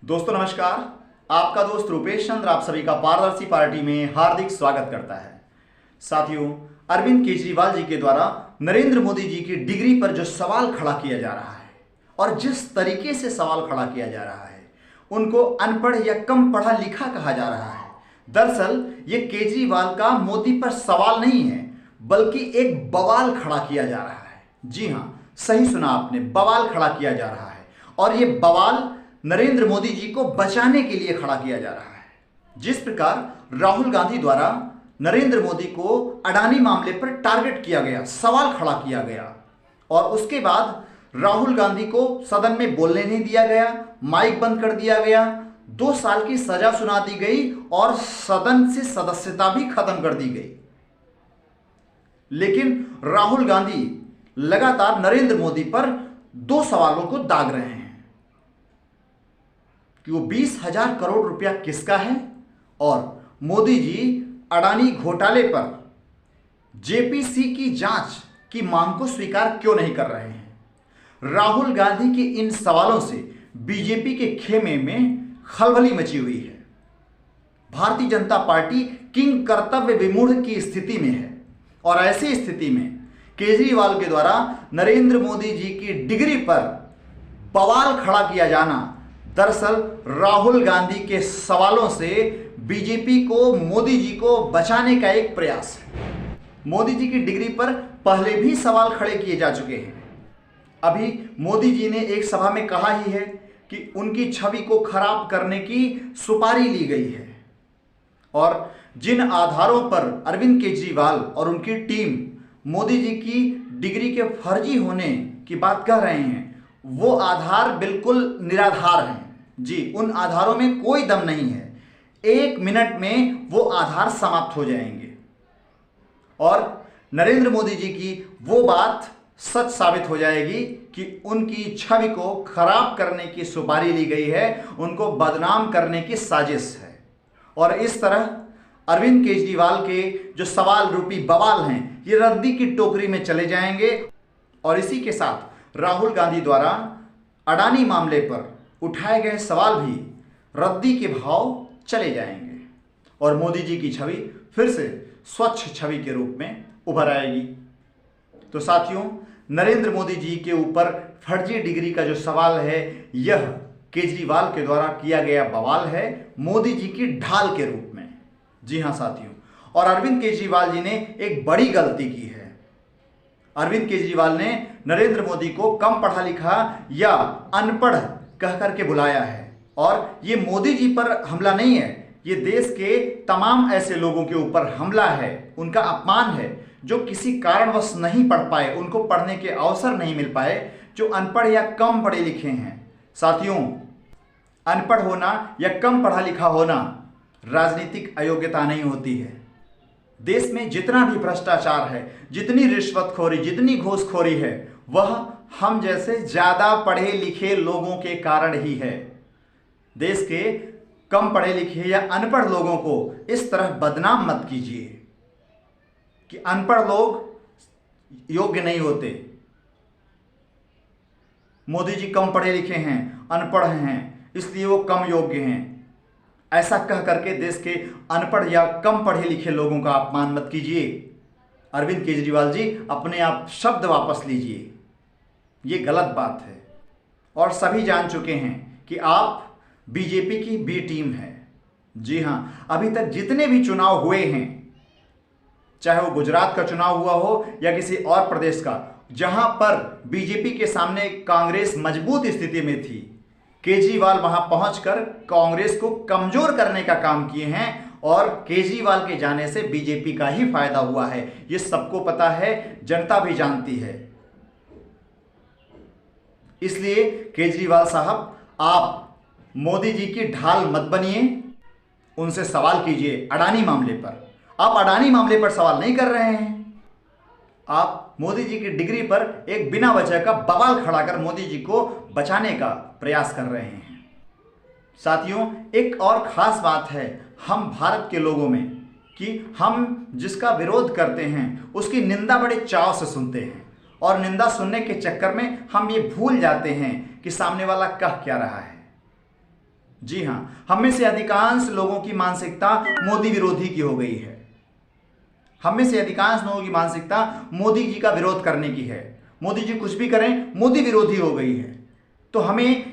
दोस्तों नमस्कार। आपका दोस्त रूपेश चंद्र आप सभी का पारदर्शी पार्टी में हार्दिक स्वागत करता है। साथियों, अरविंद केजरीवाल जी के द्वारा नरेंद्र मोदी जी की डिग्री पर जो सवाल खड़ा किया जा रहा है और जिस तरीके से सवाल खड़ा किया जा रहा है, उनको अनपढ़ या कम पढ़ा लिखा कहा जा रहा है। दरअसल ये केजरीवाल का मोदी पर सवाल नहीं है, बल्कि एक बवाल खड़ा किया जा रहा है। जी हाँ, सही सुना आपने, बवाल खड़ा किया जा रहा है। और ये बवाल नरेंद्र मोदी जी को बचाने के लिए खड़ा किया जा रहा है। जिस प्रकार राहुल गांधी द्वारा नरेंद्र मोदी को अडानी मामले पर टारगेट किया गया, सवाल खड़ा किया गया, और उसके बाद राहुल गांधी को सदन में बोलने नहीं दिया गया, माइक बंद कर दिया गया, 2 साल की सजा सुना दी गई और सदन से सदस्यता भी खत्म कर दी गई। लेकिन राहुल गांधी लगातार नरेंद्र मोदी पर 2 सवालों को दाग रहे हैं कि वो 20,000 करोड़ रुपया किसका है और मोदी जी अडानी घोटाले पर जेपीसी की जांच की मांग को स्वीकार क्यों नहीं कर रहे हैं। राहुल गांधी के इन सवालों से बीजेपी के खेमे में खलबली मची हुई है। भारतीय जनता पार्टी किंग कर्तव्य विमूढ़ की स्थिति में है और ऐसी स्थिति में केजरीवाल के द्वारा नरेंद्र मोदी जी की डिग्री पर बवाल खड़ा किया जाना दरअसल राहुल गांधी के सवालों से बीजेपी को मोदी जी को बचाने का एक प्रयास है। मोदी जी की डिग्री पर पहले भी सवाल खड़े किए जा चुके हैं। अभी मोदी जी ने एक सभा में कहा ही है कि उनकी छवि को खराब करने की सुपारी ली गई है, और जिन आधारों पर अरविंद केजरीवाल और उनकी टीम मोदी जी की डिग्री के फर्जी होने की बात कह रहे हैं, वो आधार बिल्कुल निराधार हैं। जी, उन आधारों में कोई दम नहीं है। 1 मिनट में वो आधार समाप्त हो जाएंगे और नरेंद्र मोदी जी की वो बात सच साबित हो जाएगी कि उनकी छवि को खराब करने की सुपारी ली गई है, उनको बदनाम करने की साजिश है। और इस तरह अरविंद केजरीवाल के जो सवाल रूपी बवाल हैं, ये रद्दी की टोकरी में चले जाएंगे। और इसी के साथ राहुल गांधी द्वारा अडानी मामले पर उठाए गए सवाल भी रद्दी के भाव चले जाएंगे और मोदी जी की छवि फिर से स्वच्छ छवि के रूप में उभर आएगी। तो साथियों, नरेंद्र मोदी जी के ऊपर फर्जी डिग्री का जो सवाल है, यह केजरीवाल के द्वारा किया गया बवाल है, मोदी जी की ढाल के रूप में। जी हां साथियों, और अरविंद केजरीवाल जी ने एक बड़ी गलती की है। अरविंद केजरीवाल ने नरेंद्र मोदी को कम पढ़ा लिखा या अनपढ़ कह करके बुलाया है, और ये मोदी जी पर हमला नहीं है, ये देश के तमाम ऐसे लोगों के ऊपर हमला है, उनका अपमान है जो किसी कारणवश नहीं पढ़ पाए, उनको पढ़ने के अवसर नहीं मिल पाए, जो अनपढ़ या कम पढ़े लिखे हैं। साथियों, अनपढ़ होना या कम पढ़ा लिखा होना राजनीतिक अयोग्यता नहीं होती है। देश में जितना भी भ्रष्टाचार है, जितनी रिश्वतखोरी, जितनी घूसखोरी है, वह हम जैसे ज्यादा पढ़े लिखे लोगों के कारण ही है। देश के कम पढ़े लिखे या अनपढ़ लोगों को इस तरह बदनाम मत कीजिए कि अनपढ़ लोग योग्य नहीं होते, मोदी जी कम पढ़े लिखे हैं, अनपढ़ हैं, इसलिए वो कम योग्य हैं। ऐसा कह करके देश के अनपढ़ या कम पढ़े लिखे लोगों का अपमान मत कीजिए। अरविंद केजरीवाल जी, अपने आप शब्द वापस लीजिए, ये गलत बात है। और सभी जान चुके हैं कि आप बीजेपी की बी टीम है। जी हां, अभी तक जितने भी चुनाव हुए हैं, चाहे वो गुजरात का चुनाव हुआ हो या किसी और प्रदेश का, जहां पर बीजेपी के सामने कांग्रेस मजबूत स्थिति में थी, केजरीवाल वहां पहुंचकर कांग्रेस को कमजोर करने का काम किए हैं, और केजरीवाल के जाने से बीजेपी का ही फायदा हुआ है। ये सबको पता है, जनता भी जानती है। इसलिए केजरीवाल साहब, आप मोदी जी की ढाल मत बनिए, उनसे सवाल कीजिए अडानी मामले पर। आप अडानी मामले पर सवाल नहीं कर रहे हैं, आप मोदी जी की डिग्री पर एक बिना वजह का बवाल खड़ा कर मोदी जी को बचाने का प्रयास कर रहे हैं। साथियों, एक और खास बात है हम भारत के लोगों में कि हम जिसका विरोध करते हैं उसकी निंदा बड़े चाव से सुनते हैं, और निंदा सुनने के चक्कर में हम ये भूल जाते हैं कि सामने वाला कह क्या रहा है। जी हां, हम में से अधिकांश लोगों की मानसिकता मोदी विरोधी की हो गई है। हम में से अधिकांश लोगों की मानसिकता मोदी जी का विरोध करने की है। मोदी जी कुछ भी करें, मोदी विरोधी हो गई है। तो हमें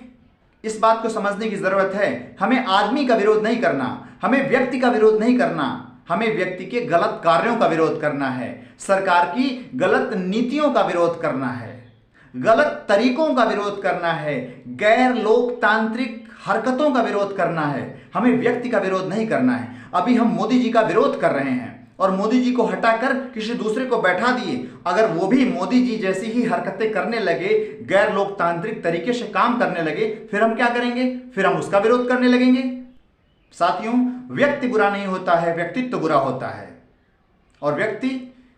इस बात को समझने की जरूरत है, हमें आदमी का विरोध नहीं करना, हमें व्यक्ति का विरोध नहीं करना, हमें व्यक्ति के गलत कार्यों का विरोध करना है, सरकार की गलत नीतियों का विरोध करना है, गलत तरीकों का विरोध करना है, गैर लोकतांत्रिक हरकतों का विरोध करना है। हमें व्यक्ति का विरोध नहीं करना है। अभी हम मोदी जी का विरोध कर रहे हैं और मोदी जी को हटाकर किसी दूसरे को बैठा दिए। अगर वो भी मोदी जी जैसी ही हरकतें करने लगे, गैर लोकतांत्रिक तरीके से काम करने लगे, फिर हम क्या करेंगे? फिर हम उसका विरोध करने लगेंगे। साथियों, व्यक्ति बुरा नहीं होता है, व्यक्तित्व बुरा होता है। और व्यक्ति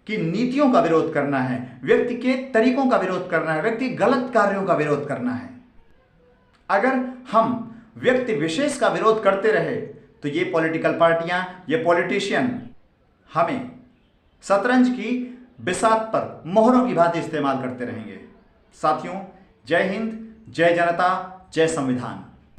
की नीतियों का विरोध करना है, व्यक्ति के तरीकों का विरोध करना है, व्यक्ति गलत कार्यों का विरोध करना है। अगर हम व्यक्ति विशेष का विरोध करते रहे तो ये पॉलिटिकल पार्टियां, ये पॉलिटिशियन हमें शतरंज की बिसात पर मोहरों की भांति इस्तेमाल करते रहेंगे। साथियों, जय हिंद, जय जनता, जय संविधान।